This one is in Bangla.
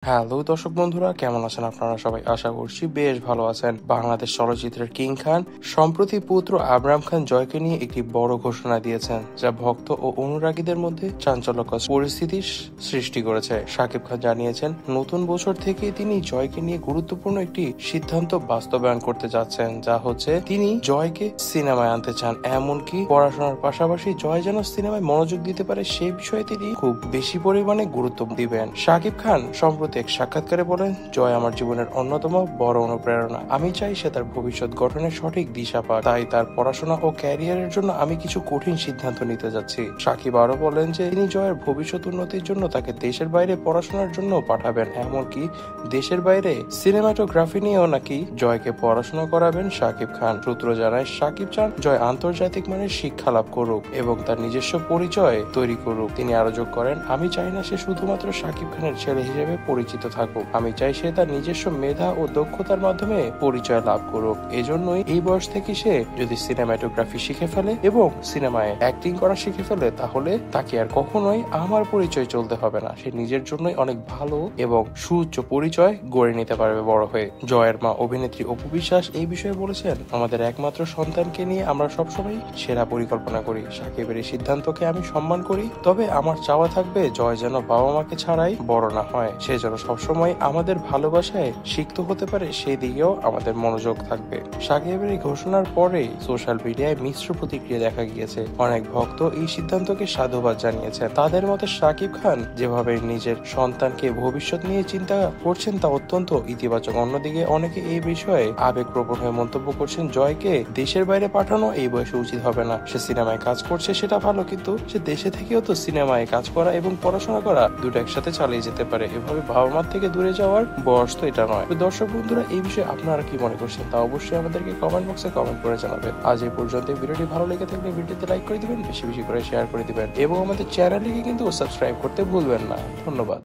হ্যালো দর্শক বন্ধুরা, কেমন আছেন আপনারা সবাই? আশা করছি বেশ ভালো আছেন। বাংলাদেশ চলচ্চিত্রের কিং খান সম্প্রতি পুত্র আবরাম খান জয়কে নিয়ে একটি বড় ঘোষণা দিয়েছেন, যা ভক্ত ও অনুরাগীদের মধ্যে চাঞ্চল্যকর পরিস্থিতি সৃষ্টি করেছে। শাকিব খান জানিয়েছেন, নতুন বছর থেকে তিনি জয়কে নিয়ে গুরুত্বপূর্ণ একটি সিদ্ধান্ত বাস্তবায়ন করতে যাচ্ছেন, যা হচ্ছে তিনি জয়কে সিনেমায় আনতে চান। এমনকি পড়াশোনার পাশাপাশি জয় যেন সিনেমায় মনোযোগ দিতে পারে সেই বিষয়ে তিনি খুব বেশি পরিমাণে গুরুত্ব দিবেন। শাকিব খান সম্প্রতি এক সাক্ষাৎকারে বলেন, জয় আমার জীবনের অন্যতম বড় অনুপ্রেরণা। আমি চাই সে তার ভবিষ্যৎ গঠনের সঠিক দিশা পায়, তাই তার পড়াশোনা ও ক্যারিয়ারের জন্য আমি কিছু কঠিন সিদ্ধান্ত নিতে যাচ্ছি। শাকিব আরো বলেন যে তিনি জয়ের ভবিষ্যৎ উন্নতির জন্য তাকে দেশের বাইরে পড়াশোনার জন্য পাঠাবেন, এমনকি দেশের বাইরে সিনেমাটোগ্রাফি নিয়েও নাকি জয়কে পড়াশোনা করাবেন শাকিব খান। সূত্র জানায়, শাকিব চান জয় আন্তর্জাতিক মানের শিক্ষা লাভ করুক এবং তার নিজস্ব পরিচয় তৈরি করুক। তিনি আরো যোগ করেন, আমি চাই না সে শুধুমাত্র শাকিব খানের ছেলে হিসেবে পরিচিত থাকুক, আমি চাই সে তার নিজস্ব মেধা ও দক্ষতার মাধ্যমে পরিচয় লাভ করুক। এজন্যই এই বয়স থেকে সে যদি সিনেমাটোগ্রাফি শিখে ফেলে এবং সিনেমায় অ্যাক্টিং করা শিখে ফেলে, তাহলে তাকে আর কখনোই আমার পরিচয় চলতে হবে না। সে নিজের জন্যই অনেক ভালো এবং সুউচ্চ পরিচয় গড়ে নিতে পারবে বড় হয়ে। জয়ের মা অভিনেত্রী অপু বিশ্বাস এই বিষয়ে বলেছেন, আমাদের একমাত্র সন্তানকে নিয়ে আমরা সবসময় সেরা পরিকল্পনা করি। শাকিবের এই সিদ্ধান্তকে আমি সম্মান করি, তবে আমার চাওয়া থাকবে জয় যেন বাবা মাকে ছাড়াই বড় না হয়। সে যেন সবসময় আমাদের ভালোবাসায় সিক্ত হতে পারে, সেই দিকেও আমাদের মনোযোগ থাকবে। শাকিবের এই ঘোষণার পরে সোশ্যাল মিডিয়ায় মিশ্র প্রতিক্রিয়া দেখা গিয়েছে। অনেক ভক্ত এই সিদ্ধান্তকে সাধুবাদ জানিয়েছেন। তাদের মতে শাকিব খান যেভাবে নিজের সন্তানকে ভবিষ্যৎ নিয়ে চিন্তা করছেন তা অত্যন্ত ইতিবাচক। অন্যদিকে অনেকে এই বিষয়ে আবেগপ্রবণ হয়ে মন্তব্য করছেন, জয়কে দেশের বাইরে পাঠানো এই বয়সে উচিত হবে না। সে সিনেমায় কাজ করছে সেটা ভালো, কিন্তু সে দেশে থেকেও তো সিনেমায় কাজ করা এবং পড়াশোনা করা দুটো একসাথে চালিয়ে যেতে পারে। এভাবে বাবা মার থেকে দূরে যাওয়ার বয়স তো এটা নয়। তো দর্শক বন্ধুরা, এই বিষয়ে আপনারা কি মনে করছেন তা অবশ্যই আমাদেরকে কমেন্ট বক্সে কমেন্ট করে জানাবেন। আজ এই পর্যন্ত। ভিডিওটি ভালো লেগে থাকলে ভিডিওতে লাইক করে দিবেন, বেশি বেশি করে শেয়ার করে দিবেন এবং আমাদের চ্যানেলটিকে কিন্তু সাবস্ক্রাইব করতে ভুলবেন না। ধন্যবাদ।